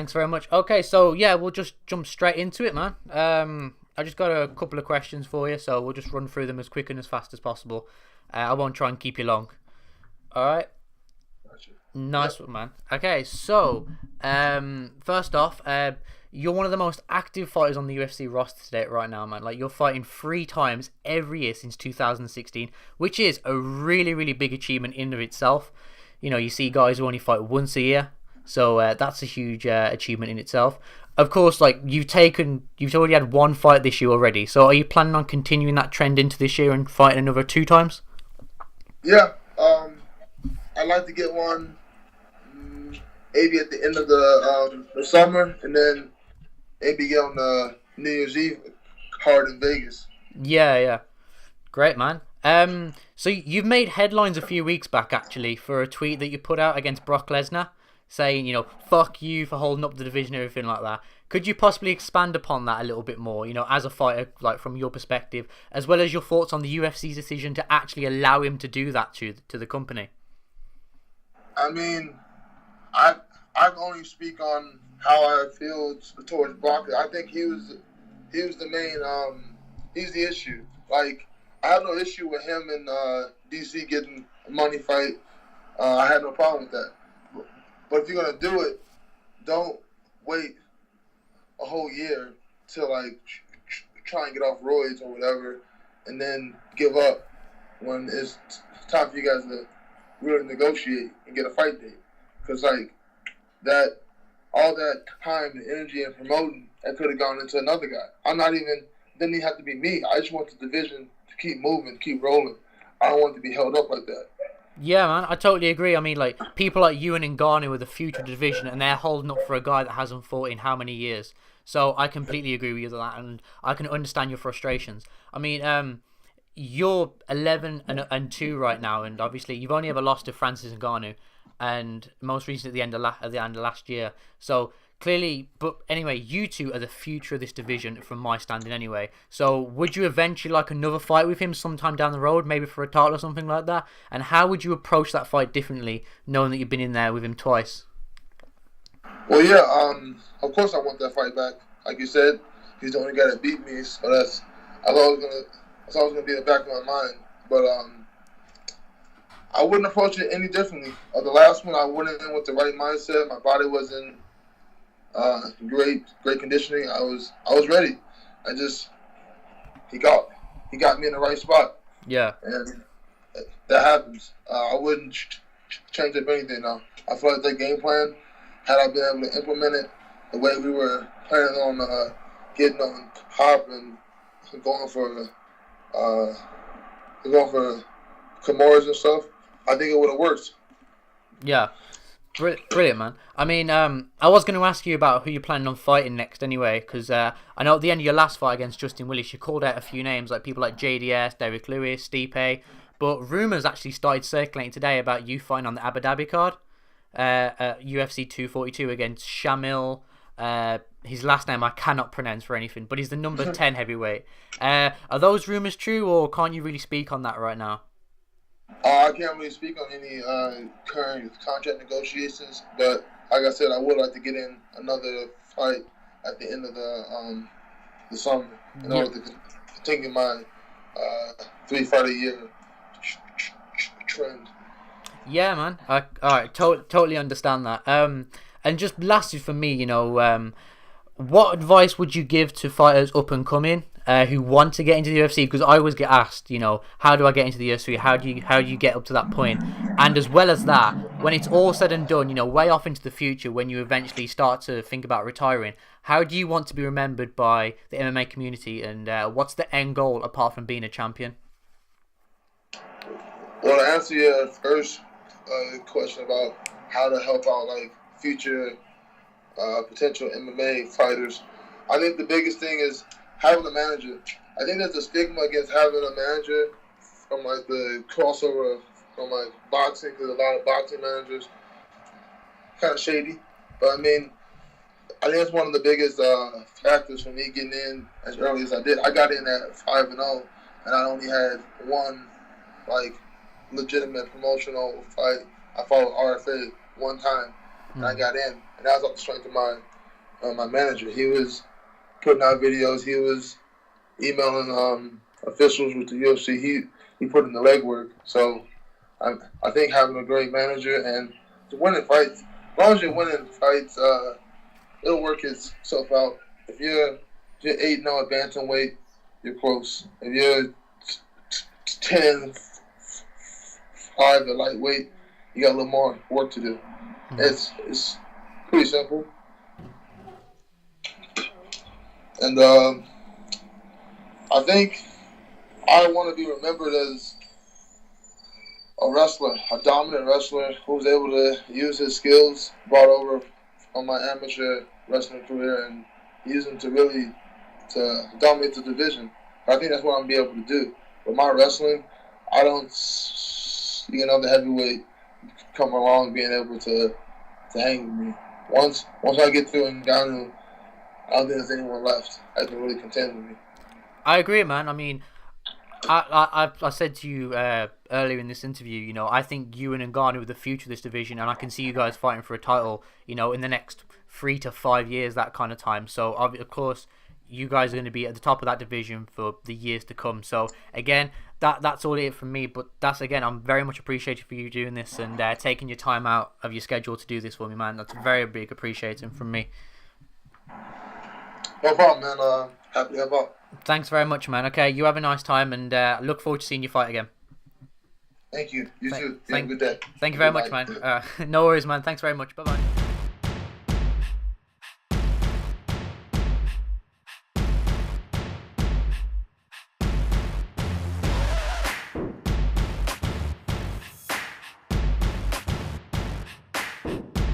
Thanks very much. Okay, so yeah, we'll just jump straight into it, man. I just got a couple of questions for you, so we'll just run through them as quick and as fast as possible. I won't try and keep you long. All right. Gotcha. Nice Yep. one, man. Okay, so first off, you're one of the most active fighters on the UFC roster today right now, man. Like you're fighting 3 times every year since 2016, which is a really, really big achievement in and of itself. You see guys who only fight once a year, so that's a huge achievement in itself. Of course, like you've already had one fight this year already. So are you planning on continuing that trend into this year and fighting another 2 times? Yeah. I'd like to get one maybe at the end of the summer, and then maybe get on the New Year's Eve card in Vegas. Yeah, yeah. Great, man. So you've made headlines a few weeks back actually for a tweet that you put out against Brock Lesnar, saying, fuck you for holding up the division and everything like that. Could you possibly expand upon that a little bit more, as a fighter, like from your perspective, as well as your thoughts on the UFC's decision to actually allow him to do that to the company? I mean, I I can only speak on how I feel towards Brock. I think he was the main he's the issue. Like I have no issue with him and DC getting a money fight. I had no problem with that. But if you're gonna do it, don't wait a whole year to like try and get off roids or whatever, and then give up when it's time for you guys to really negotiate and get a fight date. Because like that, all that time and energy and promoting that could have gone into another guy. I'm not even didn't even have to be me. I just want the division to keep moving, keep rolling. I don't want it to be held up like that. Yeah, man, I totally agree. I mean, like people like you and Ngannou are the future of the division, and they're holding up for a guy that hasn't fought in how many years. So I completely agree with you on that, and I can understand your frustrations. I mean, you're 11 and 2 right now, and obviously you've only ever lost to Francis Ngannou, and most recently at the end of last year. So clearly, but anyway, you two are the future of this division from my standing anyway. So would you eventually like another fight with him sometime down the road, maybe for a title or something like that? And how would you approach that fight differently, knowing that you've been in there with him twice? Well, yeah, of course I want that fight back. Like you said, he's the only guy that beat me, so that's always gonna that's always gonna be in the back of my mind. But I wouldn't approach it any differently. The last one, I went in with the right mindset. My body was in great conditioning. I was ready. I just he got me in the right spot, Yeah. and that happens. I wouldn't change up anything now. I feel like that game plan, had I been able to implement it the way we were planning on getting on top and going for uh, going for Kimoras and stuff, I think it would have worked. Yeah. Brilliant, man. I mean, I was going to ask you about who you're planning on fighting next anyway, because I know at the end of your last fight against Justin Willis, you called out a few names, like people like JDS, Derek Lewis, Stipe, but rumours actually started circulating today about you fighting on the Abu Dhabi card, UFC 242 against Shamil. His last name I cannot pronounce for anything, but he's the number 10 heavyweight. Are those rumours true, or can't you really speak on that right now? I can't really speak on any current contract negotiations, but like I said, I would like to get in another fight at the end of the summer in Yeah. order to continue my 3 fight a year trend. Yeah, man. All right, totally understand that. And just lastly for me, what advice would you give to fighters up and coming who want to get into the UFC? Because I always get asked, how do I get into the UFC? How do you get up to that point? And as well as that, when it's all said and done, way off into the future, when you eventually start to think about retiring, how do you want to be remembered by the MMA community? And what's the end goal apart from being a champion? Well, to answer your first question about how to help out like future potential MMA fighters, I think the biggest thing is having a manager. I think there's a stigma against having a manager from like the crossover from like boxing, because a lot of boxing managers kind of shady. But I mean, I think it's one of the biggest factors for me getting in as early as I did. I got in at 5-0, and I only had one like legitimate promotional fight. I fought RFA one time, and I Hmm. got in, and that was off the strength of my my manager. He was putting out videos. He was emailing officials with the UFC. He put in the legwork. So I think having a great manager and winning fights, as long as you're winning fights, it'll work itself out. If you're 8-0 at bantamweight, you're close. If you're 10-5 at lightweight, you got a little more work to do. It's pretty simple. And I think I want to be remembered as a wrestler, a dominant wrestler who was able to use his skills brought over on my amateur wrestling career and use them to dominate the division. I think that's what I'm gonna be able to do. With my wrestling, I don't see another heavyweight come along being able to hang with me. Once I get through Ngannou, I don't think there's anyone left that can really contend with me. I agree, man. I mean, I said to you earlier in this interview, you know, I think you and Ngannou are the future of this division, and I can see you guys fighting for a title, you know, in the next 3 to 5 years, that kind of time. So, of course, you guys are going to be at the top of that division for the years to come. So, again, that's all it from me. But again, I'm very much appreciative for you doing this and taking your time out of your schedule to do this for me, man. That's very big appreciating from me. No problem, man. Happy to help out. Thanks very much, man. Okay, you have a nice time, and look forward to seeing you fight again. Thank you. You too. Have a good day. Thank you very much, man. No worries, man. Thanks very much. Bye-bye.